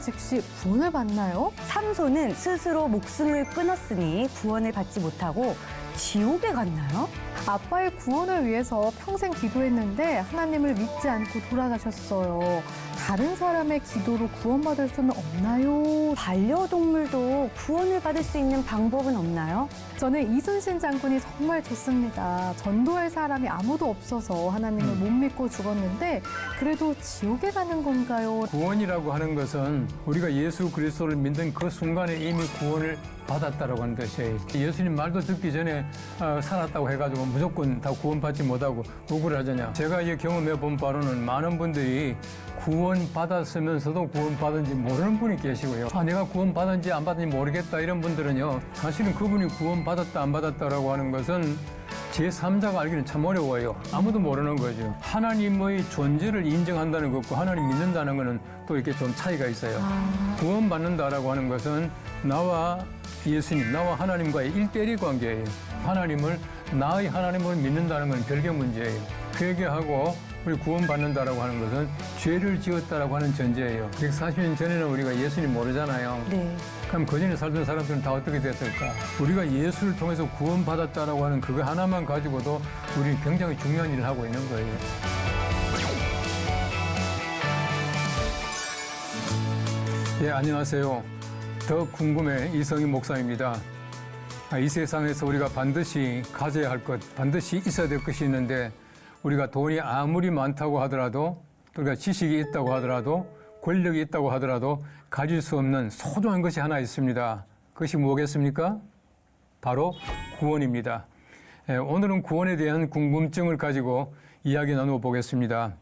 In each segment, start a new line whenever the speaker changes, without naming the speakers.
즉시 구원을 받나요?
삼손은 스스로 목숨을 끊었으니 구원을 받지 못하고 지옥에 갔나요?
아빠의 구원을 위해서 평생 기도했는데 하나님을 믿지 않고 돌아가셨어요. 다른 사람의 기도로 구원받을 수는 없나요?
반려동물도 구원을 받을 수 있는 방법은 없나요?
저는 이순신 장군이 정말 좋습니다. 전도할 사람이 아무도 없어서 하나님을 못 믿고 죽었는데 그래도 지옥에 가는 건가요?
구원이라고 하는 것은 우리가 예수 그리스도를 믿는 그 순간에 이미 구원을 받았다라고 하는 뜻이에요. 예수님 말도 듣기 전에 살았다고 해가지고 무조건 다 구원받지 못하고 억울을 하잖아요. 제가 경험해 본 바로는 많은 분들이 구원받았으면서도 구원받은지 모르는 분이 계시고요. 내가 구원받은지 안 받은지 모르겠다 이런 분들은요. 사실은 그분이 구원받았다 안 받았다라고 하는 것은 제3자가 알기는 참 어려워요. 아무도 모르는 거죠. 하나님의 존재를 인정한다는 것과 하나님 믿는다는 것은 또 이렇게 좀 차이가 있어요. 구원받는다라고 하는 것은 나와 예수님, 나와 하나님과의 1:1 관계예요. 나의 하나님을 믿는다는 건 별개 문제예요. 회개하고 우리 구원받는다라고 하는 것은 죄를 지었다라고 하는 전제예요. 140년 전에는 우리가 예수님 모르잖아요.
네.
그럼 그전에 살던 사람들은 다 어떻게 됐을까? 우리가 예수를 통해서 구원받았다라고 하는 그거 하나만 가지고도 우리는 굉장히 중요한 일을 하고 있는 거예요. 예, 안녕하세요. 더 궁금해 이성희 목사입니다. 이 세상에서 우리가 반드시 가져야 할 것, 반드시 있어야 될 것이 있는데 우리가 돈이 아무리 많다고 하더라도 우리가 지식이 있다고 하더라도 권력이 있다고 하더라도 가질 수 없는 소중한 것이 하나 있습니다. 그것이 뭐겠습니까? 바로 구원입니다. 오늘은 구원에 대한 궁금증을 가지고 이야기 나누어 보겠습니다.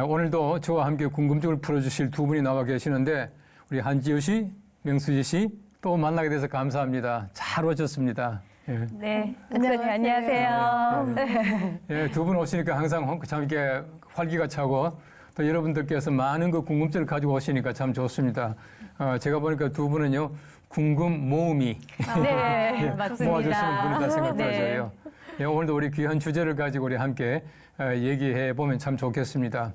오늘도 저와 함께 궁금증을 풀어주실 두 분이 나와 계시는데 우리 한지우 씨, 명수지 씨 또 만나게 돼서 감사합니다. 잘 오셨습니다. 예.
네. 목사님 안녕하세요.
예, 두 분 오시니까 항상 참 이렇게 활기가 차고 또 여러분들께서 많은 그 궁금증을 가지고 오시니까 참 좋습니다. 제가 보니까 두 분은요, 궁금 모음이
네, 맞습니다.
모아주시는 분이다 생각들어져요.
네.
예, 오늘도 우리 귀한 주제를 가지고 우리 함께 얘기해 보면 참 좋겠습니다.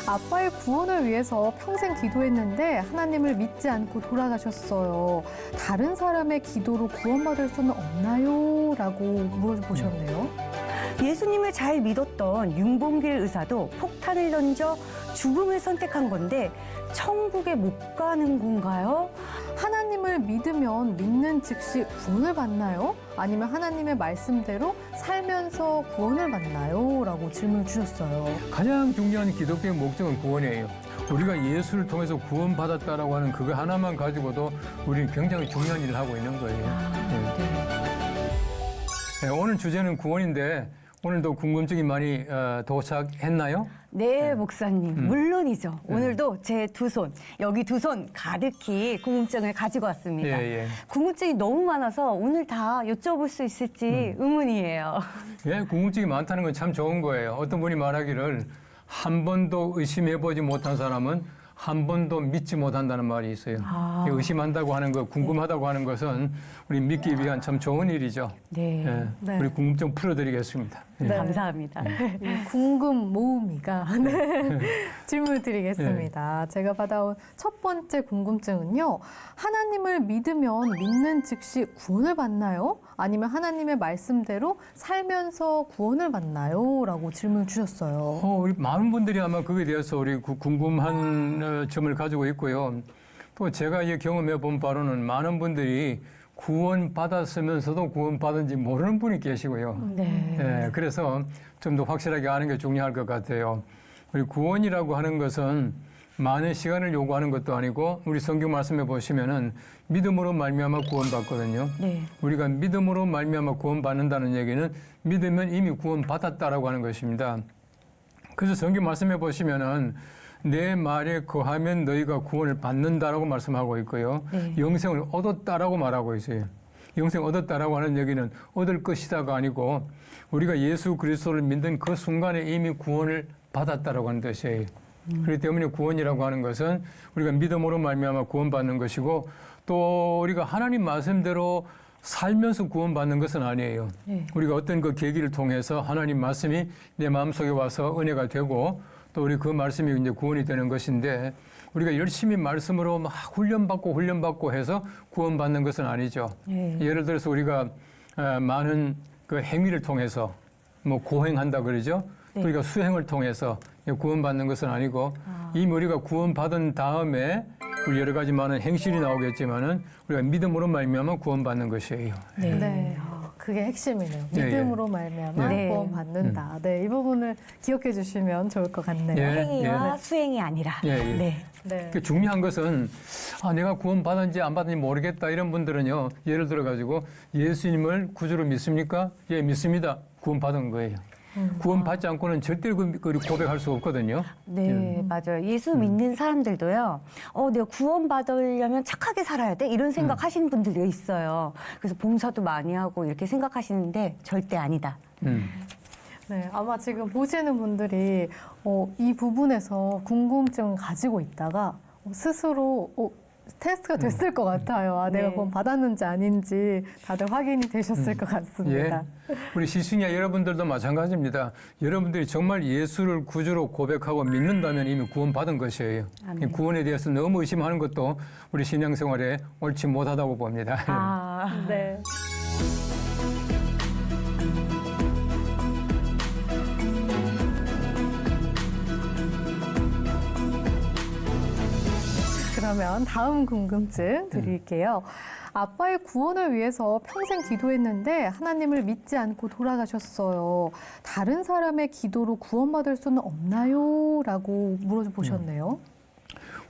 아빠의 구원을 위해서 평생 기도했는데 하나님을 믿지 않고 돌아가셨어요. 다른 사람의 기도로 구원받을 수는 없나요? 라고 물어보셨네요.
예수님을 잘 믿었던 윤봉길 의사도 폭탄을 던져 죽음을 선택한 건데 천국에 못 가는 건가요?
하나님을 믿으면 믿는 즉시 구원을 받나요? 아니면 하나님의 말씀대로 살면서 구원을 받나요? 라고 질문을 주셨어요.
가장 중요한 기독교의 목적은 구원이에요. 우리가 예수를 통해서 구원받았다라고 하는 그거 하나만 가지고도 우리는 굉장히 중요한 일을 하고 있는 거예요. 네, 오늘 주제는 구원인데 오늘도 궁금증이 많이 도착했나요?
네, 목사님. 물론이죠. 오늘도 제 두 손, 여기 두 손 가득히 궁금증을 가지고 왔습니다.
예.
궁금증이 너무 많아서 오늘 다 여쭤볼 수 있을지 의문이에요.
예, 궁금증이 많다는 건 참 좋은 거예요. 어떤 분이 말하기를 한 번도 의심해보지 못한 사람은 한 번도 믿지 못한다는 말이 있어요. 의심한다고 하는 것, 궁금하다고 하는 것은 우리 믿기 위한 참 좋은 일이죠.
네.
예,
네.
우리 궁금증 풀어드리겠습니다. 예.
네.
감사합니다.
궁금 모음이가 질문을 드리겠습니다. 제가 받아온 첫 번째 궁금증은요. 하나님을 믿으면 믿는 즉시 구원을 받나요? 아니면 하나님의 말씀대로 살면서 구원을 받나요? 라고 질문을 주셨어요.
우리 많은 분들이 아마 그거에 대해서 우리 궁금한 점을 가지고 있고요. 또 제가 경험해 본 바로는 많은 분들이 구원받았으면서도 구원받은지 모르는 분이 계시고요.
네.
예, 그래서 좀 더 확실하게 아는 게 중요할 것 같아요. 우리 구원이라고 하는 것은 많은 시간을 요구하는 것도 아니고 우리 성경 말씀에 보시면은 믿음으로 말미암아 구원받거든요.
네.
우리가 믿음으로 말미암아 구원받는다는 얘기는 믿으면 이미 구원받았다라고 하는 것입니다. 그래서 성경 말씀에 보시면은 내 말에 거하면 너희가 구원을 받는다라고 말씀하고 있고요.
네.
영생을 얻었다라고 말하고 있어요. 영생 얻었다라고 하는 얘기는 얻을 것이다가 아니고 우리가 예수 그리스도를 믿는 그 순간에 이미 구원을 받았다라고 하는 뜻이에요. 그렇기 때문에 구원이라고 하는 것은 우리가 믿음으로 말미암아 구원받는 것이고 또 우리가 하나님 말씀대로 살면서 구원받는 것은 아니에요.
네.
우리가 어떤 그 계기를 통해서 하나님 말씀이 내 마음속에 와서 은혜가 되고 또 우리 그 말씀이 이제 구원이 되는 것인데 우리가 열심히 말씀으로 막 훈련받고 해서 구원받는 것은 아니죠.
네.
예를 들어서 우리가 많은 그 행위를 통해서 뭐 고행한다 그러죠. 또
네.
우리가 수행을 통해서 구원받는 것은 아니고 이미 우리가 구원받은 다음에 우리 여러 가지 많은 행실이 나오겠지만은 우리가 믿음으로 말미암아 구원받는 것이에요.
네.
네. 그게 핵심이네요.
예, 예.
믿음으로 말미암아
네.
구원받는다. 네, 이 부분을 기억해 주시면 좋을 것 같네요.
예.
행위와 수행이 아니라.
예, 예.
네.
네.
그 중요한 것은 내가 구원받았는지 안 받았는지 모르겠다 이런 분들은요. 예를 들어 가지고 예수님을 구주로 믿습니까? 예, 믿습니다. 구원받은 거예요. 구원받지 않고는 절대로 그 고백할 수 없거든요.
네, 맞아요. 예수 믿는 사람들도요, 내가 구원받으려면 착하게 살아야 돼? 이런 생각 하시는 분들이 있어요. 그래서 봉사도 많이 하고 이렇게 생각하시는데 절대 아니다.
네, 아마 지금 보시는 분들이 이 부분에서 궁금증을 가지고 있다가 스스로 테스트가 됐을 것 같아요. 내가
네.
구원 받았는지 아닌지 다들 확인이 되셨을 것 같습니다.
예. 우리 시청자 여러분들도 마찬가지입니다. 여러분들이 정말 예수를 구주로 고백하고 믿는다면 이미 구원받은 것이에요.
아멘.
구원에 대해서 너무 의심하는 것도 우리 신앙생활에 옳지 못하다고 봅니다.
아,
네. 그러면 다음 궁금증 드릴게요. 아빠의 구원을 위해서 평생 기도했는데 하나님을 믿지 않고 돌아가셨어요. 다른 사람의 기도로 구원받을 수는 없나요? 라고 물어보셨네요.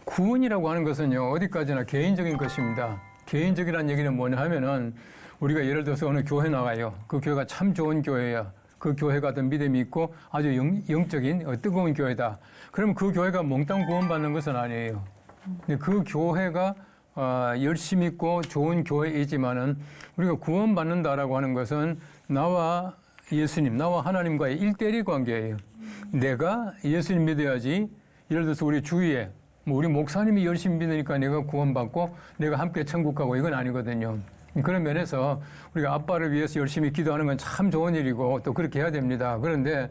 구원이라고 하는 것은요, 어디까지나 개인적인 것입니다. 개인적이라는 얘기는 뭐냐 하면은 우리가 예를 들어서 어느 교회 나가요. 그 교회가 참 좋은 교회야. 그 교회가 어떤 믿음이 있고 아주 영적인 뜨거운 교회다. 그러면 그 교회가 몽땅 구원받는 것은 아니에요. 근데 그 교회가 열심 있고 좋은 교회이지만은 우리가 구원받는다라고 하는 것은 나와 예수님, 나와 하나님과의 일대일 관계예요. 내가 예수님 믿어야지. 예를 들어서 우리 주위에 우리 목사님이 열심히 믿으니까 내가 구원받고 내가 함께 천국 가고 이건 아니거든요. 그런 면에서 우리가 아빠를 위해서 열심히 기도하는 건 참 좋은 일이고 또 그렇게 해야 됩니다. 그런데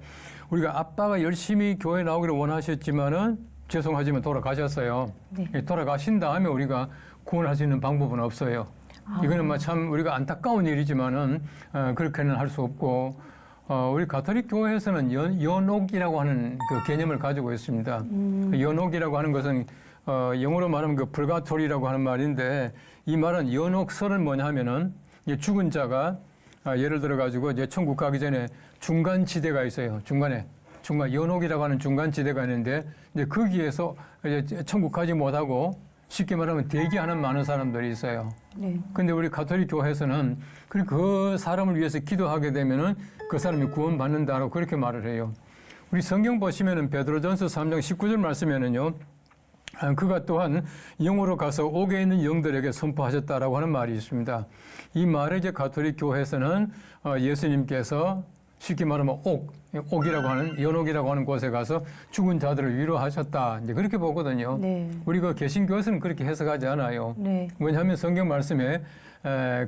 우리가 아빠가 열심히 교회 나오기를 원하셨지만은 죄송하지만 돌아가셨어요.
네.
돌아가신 다음에 우리가 구원할 수 있는 방법은 없어요. 이거는 참 우리가 안타까운 일이지만은 그렇게는 할 수 없고 우리 가톨릭 교회에서는 연옥이라고 하는 그 개념을 가지고 있습니다. 그 연옥이라고 하는 것은 영어로 말하면 그 불가톨이라고 하는 말인데 이 말은 연옥설은 뭐냐 하면은 죽은 자가 예를 들어 가지고 이제 천국 가기 전에 중간 지대가 있어요. 중간 연옥이라고 하는 중간 지대가 있는데 이제 거기에서 이제 천국 가지 못하고 쉽게 말하면 대기하는 많은 사람들이 있어요.
네.
근데 우리 가톨릭 교회에서는 그 사람을 위해서 기도하게 되면은 그 사람이 구원받는다라고 그렇게 말을 해요. 우리 성경 보시면은 베드로전서 3장 19절 말씀에는요. 그가 또한 영으로 가서 옥에 있는 영들에게 선포하셨다라고 하는 말이 있습니다. 이 말을 이제 가톨릭 교회에서는 예수님께서 쉽게 말하면 옥이라고 하는 연옥이라고 하는 곳에 가서 죽은 자들을 위로하셨다. 이제 그렇게 보거든요.
네.
우리가 개신교에서는 그렇게 해석하지 않아요.
네.
왜냐하면 성경 말씀에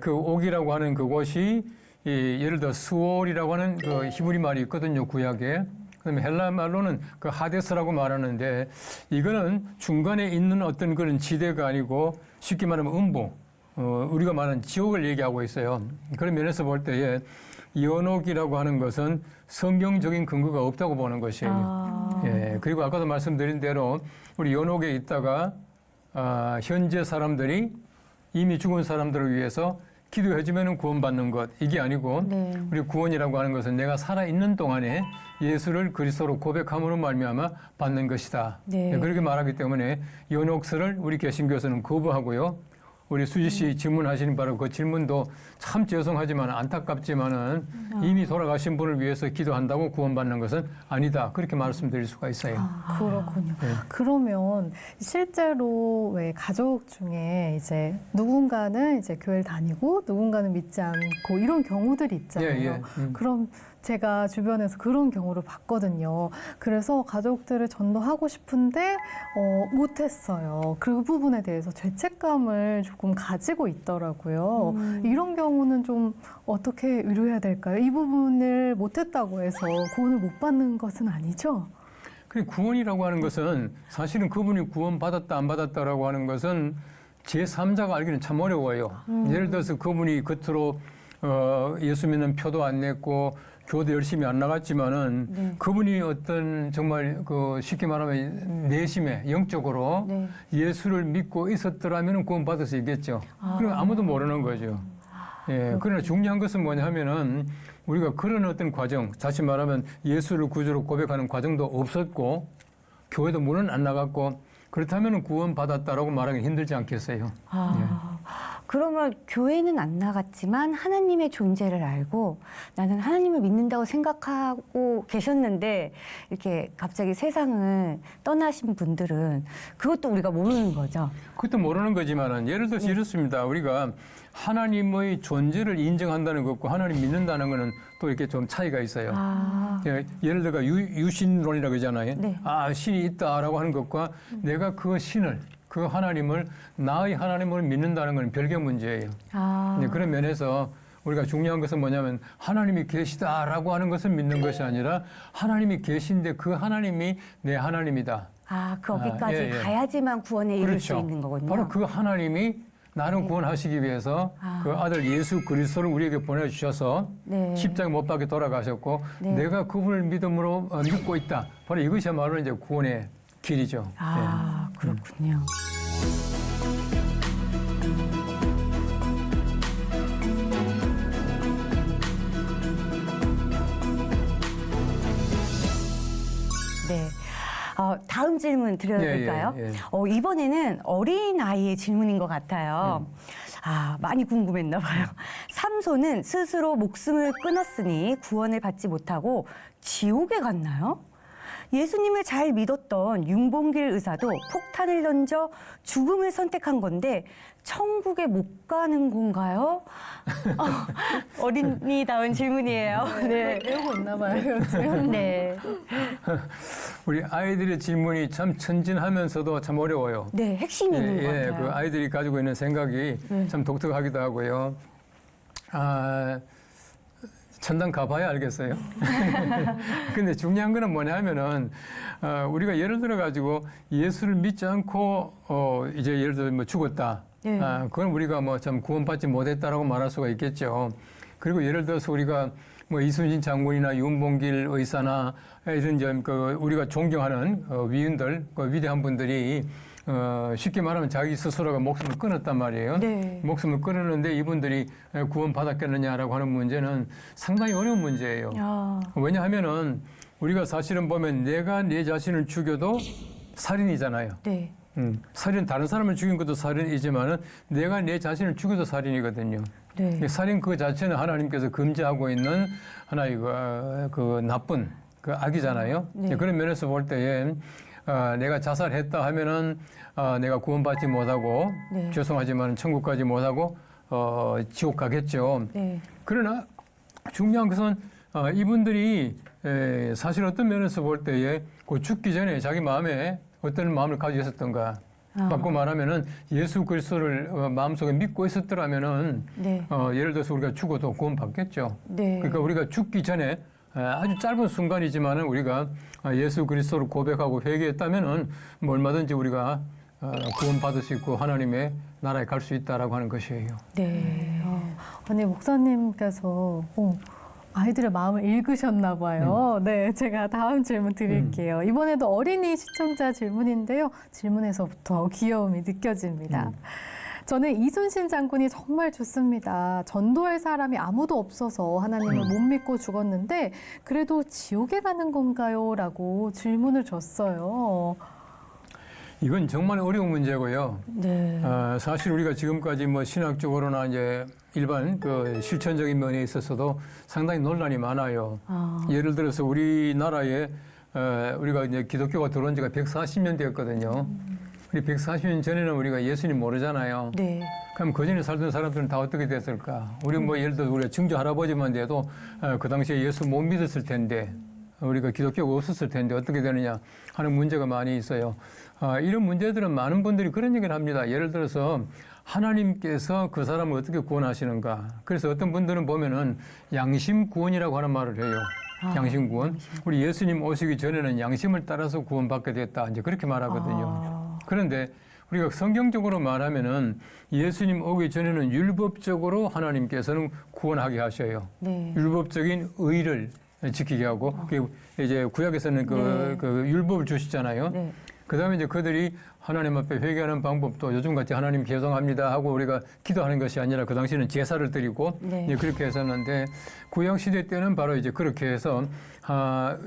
그 옥이라고 하는 그곳이 예를 들어 스월이라고 하는 그 히브리 말이 있거든요. 구약에. 그다음에 헬라 말로는 그 하데스라고 말하는데 이거는 중간에 있는 어떤 그런 지대가 아니고 쉽게 말하면 음부, 우리가 말하는 지옥을 얘기하고 있어요. 그런 면에서 볼 때에 연옥이라고 하는 것은 성경적인 근거가 없다고 보는 것이에요. 예, 그리고 아까도 말씀드린 대로 우리 연옥에 있다가 현재 사람들이 이미 죽은 사람들을 위해서 기도해주면 구원받는 것 이게 아니고
네.
우리 구원이라고 하는 것은 내가 살아있는 동안에 예수를 그리스도로 고백함으로 말미암아 받는 것이다.
네.
예, 그렇게 말하기 때문에 연옥설을 우리 개신교에서는 거부하고요. 우리 수지 씨 질문하시는 바로 그 질문도 참 죄송하지만 안타깝지만은 이미 돌아가신 분을 위해서 기도한다고 구원받는 것은 아니다. 그렇게 말씀드릴 수가 있어요.
그렇군요.
네.
그러면 실제로 왜 가족 중에 이제 누군가는 이제 교회를 다니고 누군가는 믿지 않고 이런 경우들이 있잖아요.
예, 예.
그럼 제가 주변에서 그런 경우를 봤거든요. 그래서 가족들을 전도하고 싶은데 못했어요. 그 부분에 대해서 죄책감을 조금 가지고 있더라고요. 이런 경우는 좀 어떻게 위로해야 될까요? 이 부분을 못했다고 해서 구원을 못 받는 것은 아니죠?
그 구원이라고 하는 것은 사실은 그분이 구원 받았다 안 받았다라고 하는 것은 제3자가 알기는 참 어려워요. 예를 들어서 그분이 겉으로 예수 믿는 표도 안 냈고 교도 열심히 안 나갔지만은
네.
그분이 어떤 정말 그 쉽게 말하면 내심에 영적으로
네.
예수를 믿고 있었더라면 구원 받을 수 있겠죠. 그럼 아무도 모르는 거죠. 예, 그러나 중요한 것은 뭐냐 하면은 우리가 그런 어떤 과정, 다시 말하면 예수를 구주로 고백하는 과정도 없었고 교회도 문은 안 나갔고 그렇다면 구원 받았다라고 말하기 힘들지 않겠어요.
그러면 교회는 안 나갔지만 하나님의 존재를 알고 나는 하나님을 믿는다고 생각하고 계셨는데 이렇게 갑자기 세상을 떠나신 분들은 그것도 우리가 모르는 거죠.
그것도 모르는 거지만은 예를 들어서 이렇습니다. 우리가 하나님의 존재를 인정한다는 것과 하나님 믿는다는 것은 또 이렇게 좀 차이가 있어요. 예를 들어 유신론이라고 그러잖아요.
네.
아, 신이 있다라고 하는 것과 내가 그 신을 그 하나님을 나의 하나님을 믿는다는 건 별개 문제예요. 그런 면에서 우리가 중요한 것은 뭐냐면 하나님이 계시다라고 하는 것을 믿는 것이 아니라 하나님이 계신데 그 하나님이 내 하나님이다.
거기까지
예, 예.
가야지만 구원에 이를
그렇죠.
수 있는 거군요.
바로 그 하나님이 나를 구원하시기 위해서 그 아들 예수 그리스도를 우리에게 보내주셔서
네.
십자가 못 박혀 돌아가셨고
네.
내가 그분을 믿음으로 믿고 있다. 바로 이것이야말로 이제 구원의 길이죠.
그렇군요. 네. 다음 질문 드려도
예,
될까요?
예, 예.
이번에는 어린아이의 질문인 것 같아요. 많이 궁금했나 봐요. 삼손은 스스로 목숨을 끊었으니 구원을 받지 못하고 지옥에 갔나요? 예수님을 잘 믿었던 윤봉길 의사도 폭탄을 던져 죽음을 선택한 건데 천국에 못 가는 건가요? 어린이다운 질문이에요. 네.
외우고 있나 봐요, 요즘.
네.
우리 아이들의 질문이 참 천진하면서도 참 어려워요.
네, 핵심이 있는 것 같아요.
그 아이들이 가지고 있는 생각이 참 독특하기도 하고요. 천당 가봐야 알겠어요. 근데 중요한 거는 뭐냐 하면은, 우리가 예를 들어가지고 예수를 믿지 않고, 이제 예를 들어 뭐 죽었다.
네.
그건 우리가 뭐 참 구원받지 못했다라고 말할 수가 있겠죠. 그리고 예를 들어서 우리가 뭐 이순신 장군이나 윤봉길 의사나 이런 좀 우리가 존경하는 위인들, 위대한 분들이 쉽게 말하면 자기 스스로가 목숨을 끊었단 말이에요.
네.
목숨을 끊었는데 이분들이 구원받았겠느냐라고 하는 문제는 상당히 어려운 문제예요. 왜냐하면은 우리가 사실은 보면 내가 내 자신을 죽여도 살인이잖아요.
네.
살인, 다른 사람을 죽인 것도 살인이지만은 내가 내 자신을 죽여도 살인이거든요.
네.
살인 그 자체는 하나님께서 금지하고 있는 하나의 그 나쁜 그 악이잖아요.
네.
그런 면에서 볼 때에 내가 자살했다 하면은 내가 구원받지 못하고
네.
죄송하지만 천국 가지 못하고 지옥 가겠죠.
네.
그러나 중요한 것은 이분들이 사실 어떤 면에서 볼 때에 그 죽기 전에 자기 마음에 어떤 마음을 가지고 있었던가. 바꿔 말하면은 예수 그리스도를 마음속에 믿고 있었더라면은
네.
예를 들어서 우리가 죽어도 구원받겠죠.
네.
그러니까 우리가 죽기 전에 아주 짧은 순간이지만은 우리가 예수 그리스도를 고백하고 회개했다면은 뭐 얼마든지 우리가 구원받을 수 있고 하나님의 나라에 갈 수 있다라고 하는 것이에요.
네.
아니, 목사님께서 아이들의 마음을 읽으셨나 봐요. 네, 제가 다음 질문 드릴게요. 이번에도 어린이 시청자 질문인데요. 질문에서부터 귀여움이 느껴집니다. 저는 이순신 장군이 정말 좋습니다. 전도할 사람이 아무도 없어서 하나님을 못 믿고 죽었는데 그래도 지옥에 가는 건가요? 라고 질문을 줬어요.
이건 정말 어려운 문제고요.
네.
사실 우리가 지금까지 뭐 신학적으로나 이제 일반 그 실천적인 면에 있어서도 상당히 논란이 많아요. 예를 들어서 우리나라에 우리가 이제 기독교가 들어온 지가 140년 되었거든요. 우리 140년 전에는 우리가 예수님 모르잖아요.
네.
그럼 그 전에 살던 사람들은 다 어떻게 됐을까? 우리 뭐 예를 들어 우리가 증조 할아버지만 돼도 그 당시에 예수 못 믿었을 텐데 우리가 기독교가 없었을 텐데 어떻게 되느냐 하는 문제가 많이 있어요. 이런 문제들은 많은 분들이 그런 얘기를 합니다. 예를 들어서 하나님께서 그 사람을 어떻게 구원하시는가. 그래서 어떤 분들은 보면은 양심 구원이라고 하는 말을 해요. 양심 구원. 우리 예수님 오시기 전에는 양심을 따라서 구원받게 됐다. 이제 그렇게 말하거든요. 그런데 우리가 성경적으로 말하면은 예수님 오기 전에는 율법적으로 하나님께서는 구원하게 하셔요.
네.
율법적인 의를 지키게 하고 그게 이제 구약에서는 그 율법을 주시잖아요.
네.
그다음에 이제 그들이 하나님 앞에 회개하는 방법도 요즘같이 하나님 죄송합니다 하고 우리가 기도하는 것이 아니라 그 당시에는 제사를 드리고
네.
이제 그렇게 했었는데 구약 시대 때는 바로 이제 그렇게 해서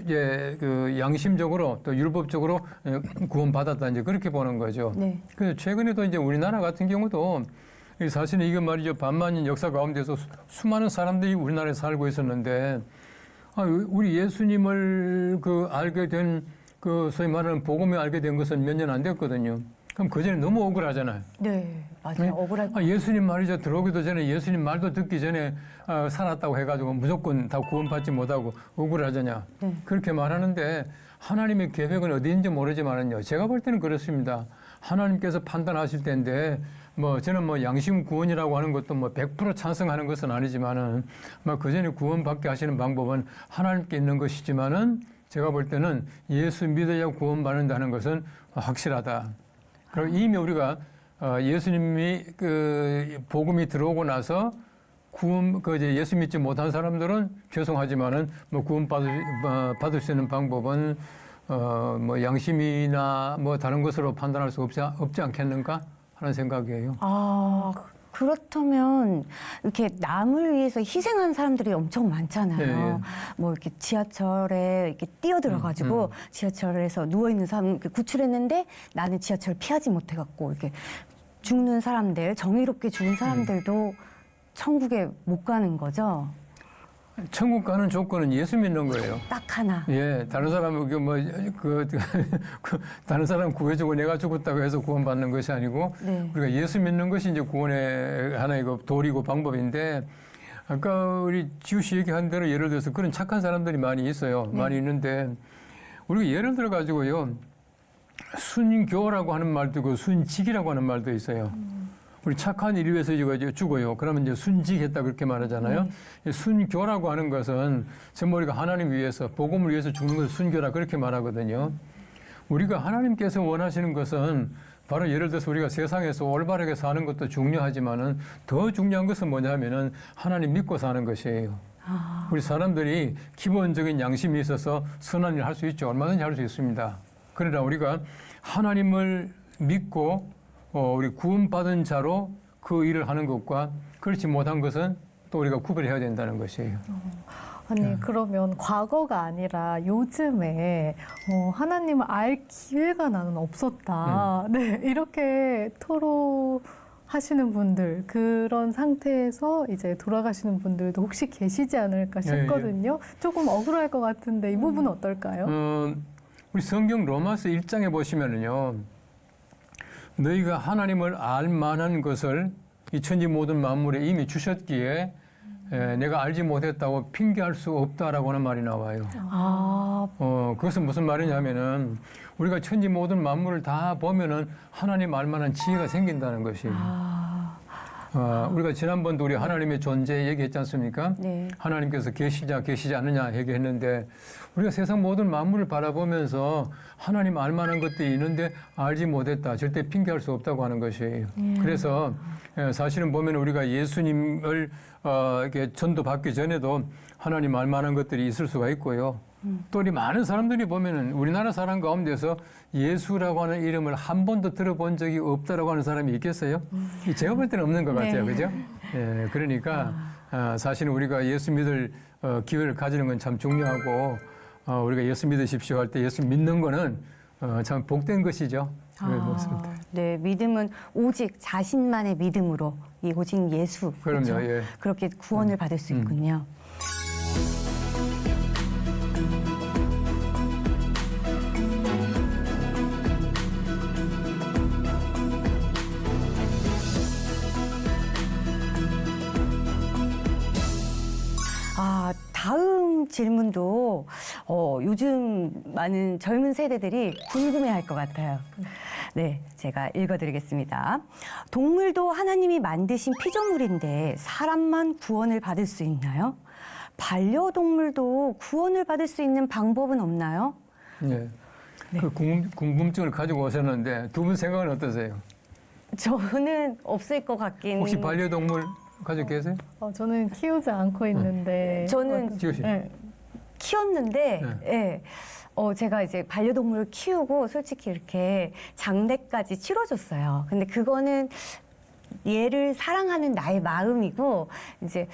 이제 그 양심적으로 또 율법적으로 구원받았다 이제 그렇게 보는 거죠.
네.
그래서 최근에도 이제 우리나라 같은 경우도 사실은 이거 말이죠. 반만년 역사 가운데서 수많은 사람들이 우리나라에 살고 있었는데 우리 예수님을 알게 된 그 소위 말하는 복음을 알게 된 것은 몇 년 안 됐거든요. 그럼 그 전에 너무 억울하잖아요.
네, 맞아요.
네?
억울할 것
예수님 말이죠. 들어오기도 전에 예수님 말도 듣기 전에 살았다고 해가지고 무조건 다 구원받지 못하고 억울하잖냐.
네.
그렇게 말하는데 하나님의 계획은 어디인지 모르지만은요. 제가 볼 때는 그렇습니다. 하나님께서 판단하실 텐데 저는 양심 구원이라고 하는 것도 100% 찬성하는 것은 아니지만은 그 전에 구원받게 하시는 방법은 하나님께 있는 것이지만은 제가 볼 때는 예수 믿어야 구원받는다는 것은 확실하다. 그리고 이미 우리가 예수님이 복음이 들어오고 나서 이제 예수 믿지 못한 사람들은 죄송하지만은 받을 수 있는 방법은 양심이나 다른 것으로 판단할 수 없지 않겠는가 하는 생각이에요.
그렇다면 이렇게 남을 위해서 희생한 사람들이 엄청 많잖아요.
네.
이렇게 지하철에 이렇게 뛰어들어가지고 지하철에서 누워 있는 사람 이렇게 구출했는데 나는 지하철 피하지 못해갖고 이렇게 죽는 사람들, 정의롭게 죽은 사람들도 천국에 못 가는 거죠.
천국 가는 조건은 예수 믿는 거예요.
딱 하나.
예, 다른 사람 다른 사람 구해주고 내가 죽었다고 해서 구원받는 것이 아니고
네.
우리가 예수 믿는 것이 이제 구원의 하나의 도리고 방법인데 아까 우리 지우 씨 얘기한 대로 예를 들어서 그런 착한 사람들이 많이 있어요. 많이 있는데 우리가 예를 들어 가지고요 순교라고 하는 말도 있고 순직이라고 하는 말도 있어요. 우리 착한 일 위해서 이거 죽어요. 그러면 이제 순직했다 그렇게 말하잖아요. 순교라고 하는 것은 전부 우리가 하나님 위해서 복음을 위해서 죽는 것을 순교라 그렇게 말하거든요. 우리가 하나님께서 원하시는 것은 바로 예를 들어서 우리가 세상에서 올바르게 사는 것도 중요하지만은 더 중요한 것은 뭐냐면은 하나님 믿고 사는 것이에요. 우리 사람들이 기본적인 양심이 있어서 선한 일을 할 수 있죠. 얼마든지 할 수 있습니다. 그러나 우리가 하나님을 믿고 우리 구원받은 자로 그 일을 하는 것과 그렇지 못한 것은 또 우리가 구별해야 된다는 것이에요.
아니 그러면 과거가 아니라 요즘에 하나님을 알 기회가 나는 없었다. 네, 이렇게 토로하시는 분들 그런 상태에서 이제 돌아가시는 분들도 혹시 계시지 않을까 싶거든요. 조금 억울할 것 같은데 이 부분은 어떨까요?
우리 성경 로마서 1장에 보시면은요. 너희가 하나님을 알 만한 것을 이 천지 모든 만물에 이미 주셨기에 내가 알지 못했다고 핑계할 수 없다라고 하는 말이 나와요. 그것은 무슨 말이냐면은 우리가 천지 모든 만물을 다 보면은 하나님 알 만한 지혜가 생긴다는 것이에요. 우리가 지난번도 우리 하나님의 존재 얘기했지 않습니까?
네.
하나님께서 계시지 않느냐 얘기했는데 우리가 세상 모든 만물을 바라보면서 하나님 알 만한 것들이 있는데 알지 못했다. 절대 핑계할 수 없다고 하는 것이에요. 그래서 사실은 보면 우리가 예수님을 이렇게 전도받기 전에도 하나님 알 만한 것들이 있을 수가 있고요. 또 우리 많은 사람들이 보면은 우리나라 사람 가운데서 예수라고 하는 이름을 한 번도 들어본 적이 없다라고 하는 사람이 있겠어요? 제가 볼 때는 없는 것 같아요. 그죠? 예, 그러니까 사실은 우리가 예수 믿을 기회를 가지는 건 참 중요하고 우리가 예수 믿으십시오 할 때 예수 믿는 거는 참 복된 것이죠.
네, 믿음은 오직 자신만의 믿음으로 이 오직 예수
그럼요.
그렇죠?
예.
그렇게 구원을 받을 수 있군요. 다음 질문도 요즘 많은 젊은 세대들이 궁금해할 것 같아요. 네, 제가 읽어드리겠습니다. 동물도 하나님이 만드신 피조물인데 사람만 구원을 받을 수 있나요? 반려동물도 구원을 받을 수 있는 방법은 없나요?
예. 그 궁금증을 가지고 오셨는데 두 분 생각은 어떠세요?
저는 없을 것 같긴.
혹시 반려동물 가지고 계세요?
저는 키우지 않고 있는데
저는
지우 씨.
네.
키웠는데,
네.
예. 제가 이제 반려동물을 키우고 솔직히 이렇게 장례까지 치러줬어요. 근데 그거는 얘를 사랑하는 나의 마음이고, 이제,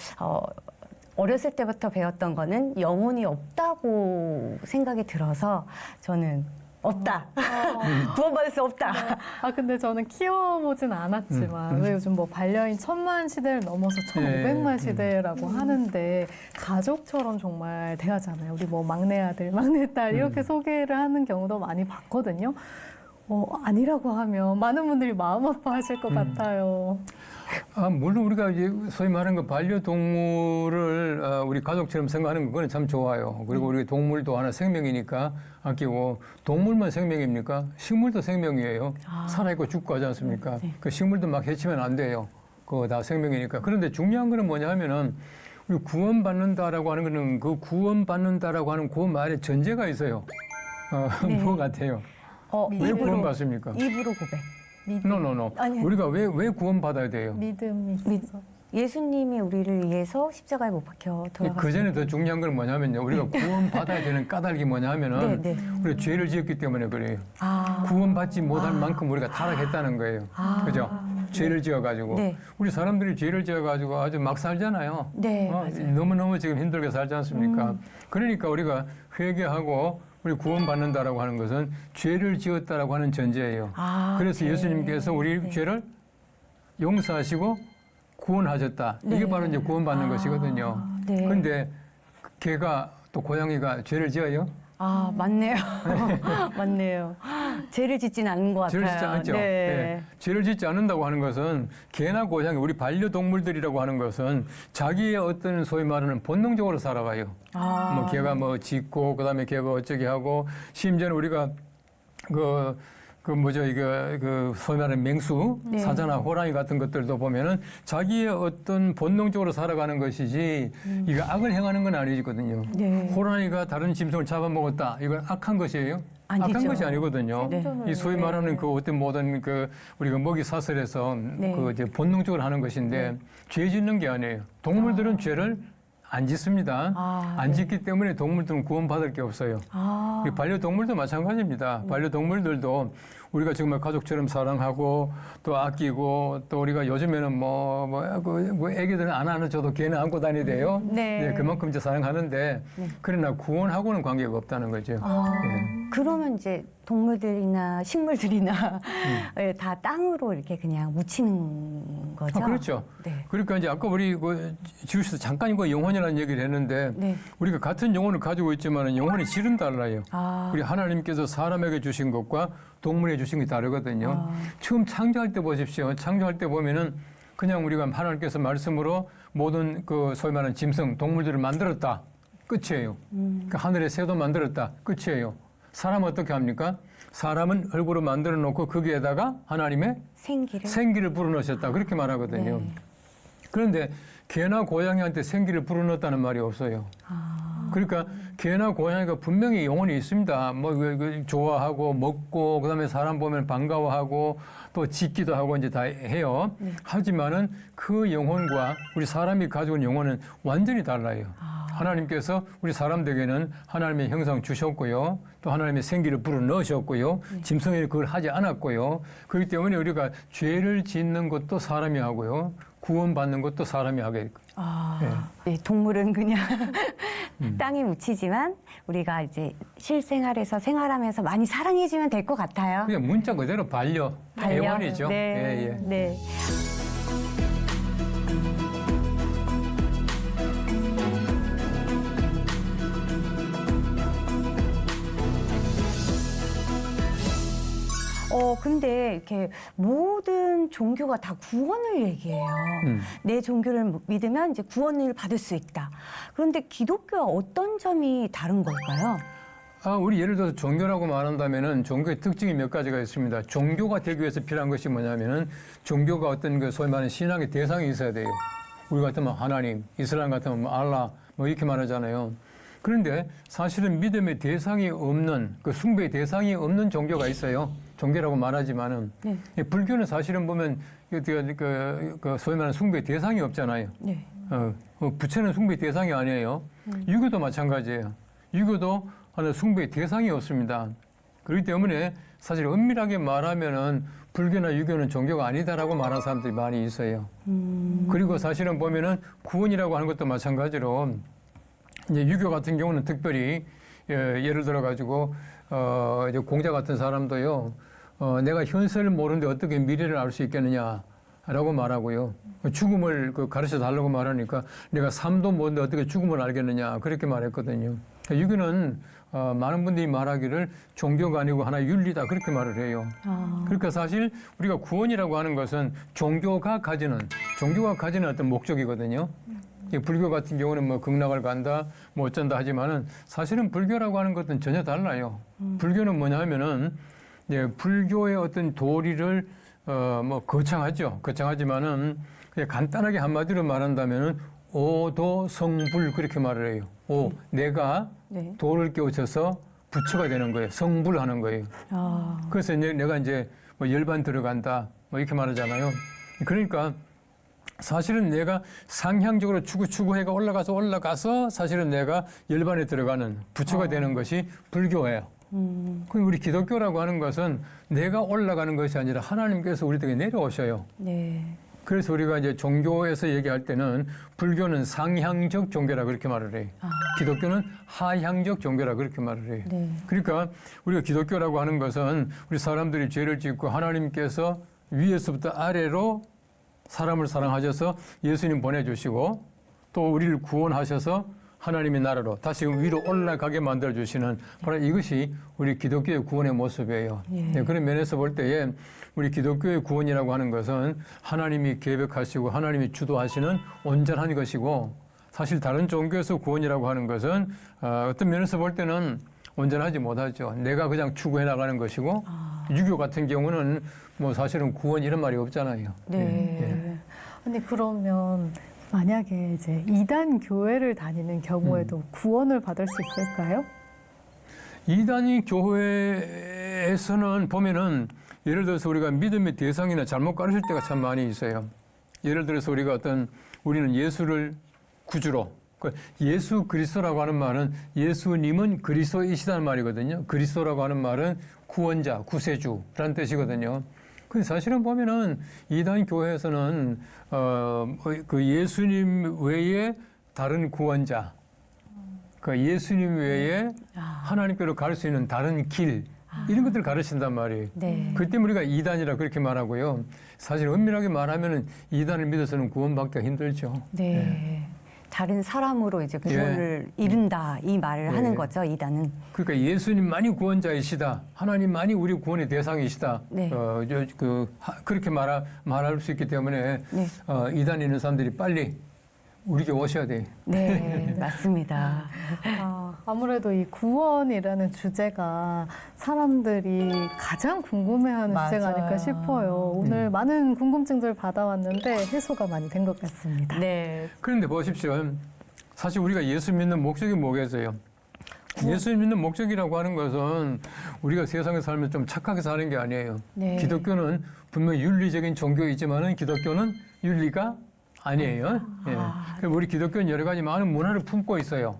어렸을 때부터 배웠던 거는 영혼이 없다고 생각이 들어서 저는 없다. 구원받을 수 없다.
근데 저는 키워보진 않았지만 왜 요즘 뭐 반려인 1000만 시대를 넘어서 1500만 시대라고 하는데 가족처럼 정말 대하잖아요. 우리 뭐 막내 아들, 막내 딸 이렇게 소개를 하는 경우도 많이 봤거든요. 아니라고 하면 많은 분들이 마음 아파하실 것 같아요.
물론 우리가 이제 소위 말하는 그 반려동물을 우리 가족처럼 생각하는 그거는 참 좋아요. 그리고 우리 동물도 하나 생명이니까 아끼고, 동물만 생명입니까? 식물도 생명이에요. 살아있고 죽고 하지 않습니까? 그 식물도 막 해치면 안 돼요. 그거 다 생명이니까. 그런데 중요한 거는 뭐냐 하면은 우리 구원받는다라고 하는 거는 그 구원받는다라고 하는 그 말에 전제가 있어요.
네.
뭐 같아요? 왜 구원받습니까?
입으로 고백.
노노노.
아니요.
우리가 왜 구원받아야 돼요?
믿음이 있어서.
예수님이 우리를 위해서 십자가에 못 박혀 돌아가셨어요.
그 전에 더 중요한 건 뭐냐면요. 우리가 구원받아야 되는 까닭이 뭐냐면은
네, 네.
우리가 죄를 지었기 때문에 그래요.
아.
구원받지 못할 만큼 우리가 타락했다는 거예요. 그죠? 죄를 지어가지고.
네.
우리 사람들이 죄를 지어가지고 아주 막 살잖아요.
네, 맞아요.
너무너무 지금 힘들게 살지 않습니까? 그러니까 우리가 회개하고 우리 구원받는다라고 하는 것은 죄를 지었다라고 하는 전제예요. 그래서
네.
예수님께서 우리 죄를 용서하시고 구원하셨다. 이게
네.
바로 이제 구원받는 것이거든요.
네.
그런데 개가 또 고양이가 죄를 지어요?
맞네요. 맞네요. 죄를 짓진 않는 것 같아요.
죄를 짓지 않죠.
네.
네. 죄를 짓지 않는다고 하는 것은 개나 고양이, 우리 반려동물들이라고 하는 것은 자기의 어떤 소위 말하는 본능적으로 살아가요. 뭐 개가 뭐 짖고 그다음에 개가 어쩌게 하고 심지어는 우리가 소위 말하는 맹수,
네.
사자나 호랑이 같은 것들도 보면은 자기의 어떤 본능적으로 살아가는 것이지 이거 악을 행하는 건 아니거든요.
네.
호랑이가 다른 짐승을 잡아먹었다. 이건 악한 것이에요?
아니죠.
악한 것이 아니거든요.
네.
이 소위 말하는 그 어떤 모든 우리가 먹이 사슬에서
네.
이제 본능적으로 하는 것인데 죄 짓는 게 아니에요. 동물들은 죄를 안 짓습니다. 안 짓기 때문에 동물들은 구원받을 게 없어요. 우리 반려동물도 마찬가지입니다. 반려동물들도 우리가 정말 가족처럼 사랑하고 또 아끼고 또 우리가 요즘에는 애기들은 안 안아줘도 걔는 안고 다니대요.
네.
그만큼 이제 사랑하는데 그러나 구원하고는 관계가 없다는 거죠.
그러면 이제 동물들이나 식물들이나 다 땅으로 이렇게 그냥 묻히는 거죠?
그렇죠.
네.
그러니까 이제 아까 우리 지우씨도 잠깐 이거 영혼이라는 얘기를 했는데
네.
우리가 같은 영혼을 가지고 있지만 영혼이 질은 달라요. 우리 하나님께서 사람에게 주신 것과 동물에 주신 게 다르거든요. 처음 창조할 때 보십시오. 창조할 때 보면은 그냥 우리가 하나님께서 말씀으로 모든 소위 말하는 짐승, 동물들을 만들었다. 끝이에요. 그 하늘의 새도 만들었다. 끝이에요. 사람은 어떻게 합니까? 사람은 얼굴을 만들어 놓고 거기에다가 하나님의 생기를 불어넣으셨다. 그렇게 말하거든요.
네.
그런데 개나 고양이한테 생기를 불어넣었다는 말이 없어요. 그러니까 개나 고양이가 분명히 영혼이 있습니다. 좋아하고 먹고 그다음에 사람 보면 반가워하고 또 짖기도 하고 이제 다 해요. 하지만은 그 영혼과 우리 사람이 가지고 있는 영혼은 완전히 달라요. 하나님께서 우리 사람들에게는 하나님의 형상 주셨고요. 또 하나님의 생기를 불어넣으셨고요. 짐승이 그걸 하지 않았고요. 그렇기 때문에 우리가 죄를 짓는 것도 사람이 하고요. 구원받는 것도 사람이 하게.
네, 동물은 그냥 땅에 묻히지만 우리가 이제 실생활에서 생활하면서 많이 사랑해주면 될 것 같아요.
그냥 문자 그대로 애완이죠.
네. 네. 근데 이렇게 모든 종교가 다 구원을 얘기해요. 내 종교를 믿으면 이제 구원을 받을 수 있다. 그런데 기독교와 어떤 점이 다른 걸까요?
우리 예를 들어서 종교라고 말한다면은 종교의 특징이 몇 가지가 있습니다. 종교가 되기 위해서 필요한 것이 뭐냐면은 종교가 어떤 소위 말하는 신앙의 대상이 있어야 돼요. 우리 같으면 하나님, 이슬람 같으면 알라, 뭐 이렇게 말하잖아요. 그런데 사실은 믿음의 대상이 없는 그 숭배의 대상이 없는 종교가 있어요. 종교라고 말하지만은
네.
불교는 사실은 보면 그 소위 말하는 숭배의 대상이 없잖아요.
네.
부처는 숭배의 대상이 아니에요. 유교도 마찬가지예요. 유교도 하는 숭배의 대상이 없습니다. 그렇기 때문에 사실 엄밀하게 말하면은 불교나 유교는 종교가 아니다라고 말하는 사람들이 많이 있어요. 그리고 사실은 보면은 구원이라고 하는 것도 마찬가지로 이제 유교 같은 경우는 특별히 예를 들어 가지고 이제 공자 같은 사람도요. 내가 현세를 모르는데 어떻게 미래를 알 수 있겠느냐라고 말하고요. 죽음을 가르쳐 달라고 말하니까 내가 삶도 모르는데 어떻게 죽음을 알겠느냐 그렇게 말했거든요. 유교는 많은 분들이 말하기를 종교가 아니고 하나의 윤리다 그렇게 말을 해요. 그러니까 사실 우리가 구원이라고 하는 것은 종교가 가지는 어떤 목적이거든요. 불교 같은 경우는 뭐 극락을 간다, 뭐 어쩐다 하지만은 사실은 불교라고 하는 것은 전혀 달라요. 불교는 뭐냐면은 불교의 어떤 도리를 뭐 거창하지만은 그냥 간단하게 한마디로 말한다면은 오도성불 그렇게 말을 해요. 내가
네.
도를 깨우쳐서 부처가 되는 거예요. 성불하는 거예요. 그래서 내가 이제 뭐 열반 들어간다, 뭐 이렇게 말하잖아요. 그러니까 사실은 내가 상향적으로 추구해가 올라가서 사실은 내가 열반에 들어가는 부처가 되는 것이 불교예요. 그럼 우리 기독교라고 하는 것은 내가 올라가는 것이 아니라 하나님께서 우리에게 내려오셔요.
네.
그래서 우리가 이제 종교에서 얘기할 때는 불교는 상향적 종교라 그렇게 말을 해요. 기독교는 하향적 종교라 그렇게 말을 해요.
네.
그러니까 우리가 기독교라고 하는 것은 우리 사람들이 죄를 짓고 하나님께서 위에서부터 아래로 사람을 사랑하셔서 예수님 보내주시고 또 우리를 구원하셔서 하나님의 나라로 다시 위로 올라가게 만들어주시는 바로 이것이 우리 기독교의 구원의 모습이에요. 네, 그런 면에서 볼 때에 우리 기독교의 구원이라고 하는 것은 하나님이 계획하시고 하나님이 주도하시는 온전한 것이고 사실 다른 종교에서 구원이라고 하는 것은 어떤 면에서 볼 때는 온전하지 못하죠. 내가 그냥 추구해 나가는 것이고 유교 같은 경우는 뭐 사실은 구원 이런 말이 없잖아요.
네. 아니 그러면 만약에 이제 이단 교회를 다니는 경우에도 구원을 받을 수 있을까요?
이단이 교회에서는 보면은 예를 들어서 우리가 믿음의 대상이나 잘못 가르칠 때가 참 많이 있어요. 예를 들어서 우리는 예수를 구주로 예수 그리스도라고 하는 말은 예수님은 그리스도이시다는 말이거든요. 그리스도라고 하는 말은 구원자, 구세주라는 뜻이거든요. 근데 사실은 보면은 이단 교회에서는 그 예수님 외에 다른 구원자, 그 예수님 외에 하나님께로 갈 수 있는 다른 길 이런 것들을 가르친단 말이에요.
네.
그 때문에 우리가 이단이라 그렇게 말하고요. 사실 엄밀하게 말하면은 이단을 믿어서는 구원받기가 힘들죠.
네. 다른 사람으로 이제 구원을 이룬다 이 말을 하는 거죠, 이단은.
그러니까 예수님만이 구원자이시다. 하나님만이 우리 구원의 대상이시다.
네.
그렇게 말할 수 있기 때문에
네.
이단에 있는 사람들이 빨리 우리에게 오셔야 돼요.
네, 맞습니다.
아무래도 이 구원이라는 주제가 사람들이 가장 궁금해하는 주제가 아닐까 싶어요. 오늘 많은 궁금증들 받아왔는데 해소가 많이 된 것 같습니다.
네.
그런데 보십시오. 사실 우리가 예수 믿는 목적이 뭐겠어요? 예수 믿는 목적이라고 하는 것은 우리가 세상에 살면 좀 착하게 사는 게 아니에요.
네.
기독교는 분명히 윤리적인 종교이지만은 기독교는 윤리가 아니에요. 그럼 우리 기독교는 여러 가지 많은 문화를 품고 있어요.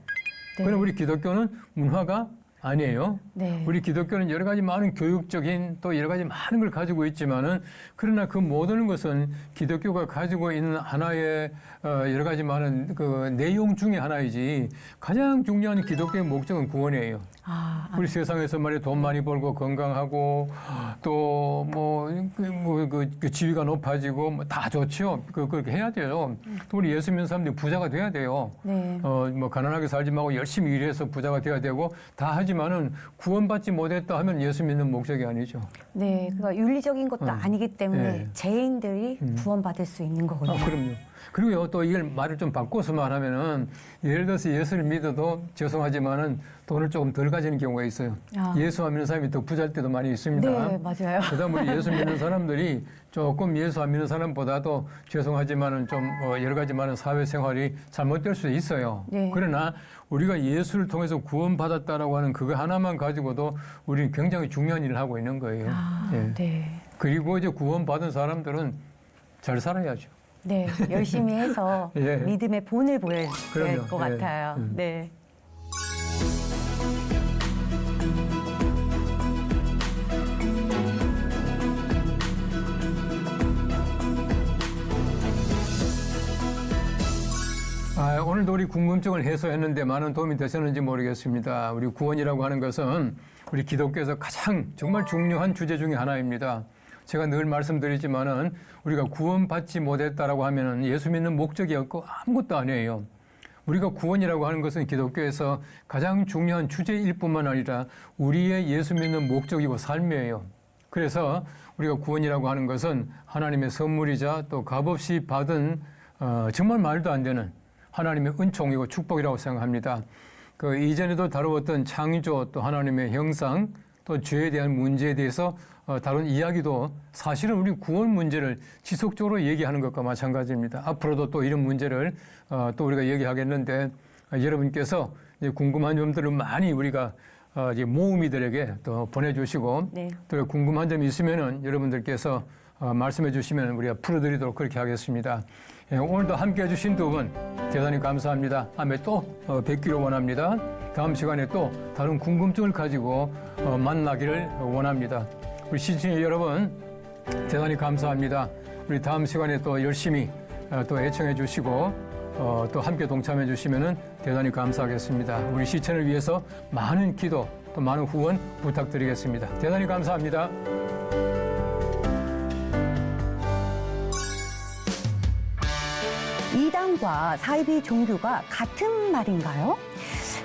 네.
그럼 우리 기독교는 문화가 아니에요.
네.
우리 기독교는 여러 가지 많은 교육적인 또 여러 가지 많은 걸 가지고 있지만은 그러나 그 모든 것은 기독교가 가지고 있는 하나의 여러 가지 많은 그 내용 중에 하나이지 가장 중요한 기독교의 목적은 구원이에요. 우리 세상에서 말이야 돈 많이 벌고 건강하고 또 그 지위가 높아지고 뭐 다 좋죠. 그렇게 해야 돼요. 또 우리 예수 믿는 사람들이 부자가 돼야 돼요.
네.
뭐 가난하게 살지 말고 열심히 일해서 부자가 돼야 되고 다 하지만은 구원받지 못했다 하면 예수 믿는 목적이 아니죠.
네, 그러니까 윤리적인 것도 아니기 때문에
네.
죄인들이 구원받을 수 있는 거거든요.
그럼요. 그리고요, 또 이걸 말을 좀 바꿔서 말하면은, 예를 들어서 예수를 믿어도 죄송하지만은 돈을 조금 덜 가지는 경우가 있어요.
아.
예수 안 믿는 사람이 더 부자일 때도 많이 있습니다.
네, 맞아요.
그다음 우리 예수 믿는 사람들이 조금 예수 안 믿는 사람보다도 죄송하지만은 좀 여러 가지 많은 사회생활이 잘못될 수 있어요.
네.
그러나 우리가 예수를 통해서 구원받았다라고 하는 그거 하나만 가지고도 우리는 굉장히 중요한 일을 하고 있는 거예요.
아,
예.
네.
그리고 이제 구원받은 사람들은 잘 살아야죠.
네, 열심히 해서
예.
믿음의 본을 보여야 될
그럼요.
것
예.
같아요. 네.
오늘도 우리 궁금증을 해소했는데 많은 도움이 되셨는지 모르겠습니다. 우리 구원이라고 하는 것은 우리 기독교에서 가장 정말 중요한 주제 중에 하나입니다. 제가 늘 말씀드리지만은 우리가 구원받지 못했다라고 하면은 예수 믿는 목적이 없고 아무것도 아니에요. 우리가 구원이라고 하는 것은 기독교에서 가장 중요한 주제일 뿐만 아니라 우리의 예수 믿는 목적이고 삶이에요. 그래서 우리가 구원이라고 하는 것은 하나님의 선물이자 또 값없이 받은 정말 말도 안 되는 하나님의 은총이고 축복이라고 생각합니다. 그 이전에도 다루었던 창조 또 하나님의 형상 또 죄에 대한 문제에 대해서 다룬 이야기도 사실은 우리 구원 문제를 지속적으로 얘기하는 것과 마찬가지입니다. 앞으로도 또 이런 문제를 또 우리가 얘기하겠는데 여러분께서 이제 궁금한 점들을 많이 우리가 이제 모음이들에게 또 보내주시고
네.
또 궁금한 점이 있으면은 여러분들께서 말씀해 주시면 우리가 풀어드리도록 그렇게 하겠습니다. 예, 오늘도 함께 해주신 두 분 대단히 감사합니다. 다음에 또 뵙기를 원합니다. 다음 시간에 또 다른 궁금증을 가지고 만나기를 원합니다. 우리 시청자 여러분 대단히 감사합니다. 우리 다음 시간에 또 열심히 또 애청해 주시고 또 함께 동참해 주시면 대단히 감사하겠습니다. 우리 시청을 위해서 많은 기도 또 많은 후원 부탁드리겠습니다. 대단히 감사합니다.
이단과 사이비 종교가 같은 말인가요?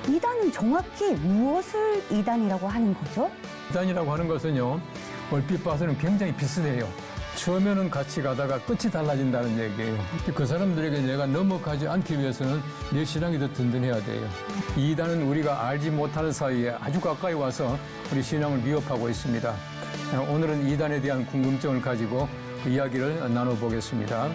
이단은 정확히 무엇을 이단이라고 하는 거죠?
이단이라고 하는 것은요, 얼핏 봐서는 굉장히 비슷해요. 처음에는 같이 가다가 끝이 달라진다는 얘기예요. 그 사람들에게 내가 넘어가지 않기 위해서는 내 신앙이 더 든든해야 돼요. 이단은 우리가 알지 못하는 사이에 아주 가까이 와서 우리 신앙을 위협하고 있습니다. 오늘은 이단에 대한 궁금증을 가지고 그 이야기를 나눠보겠습니다.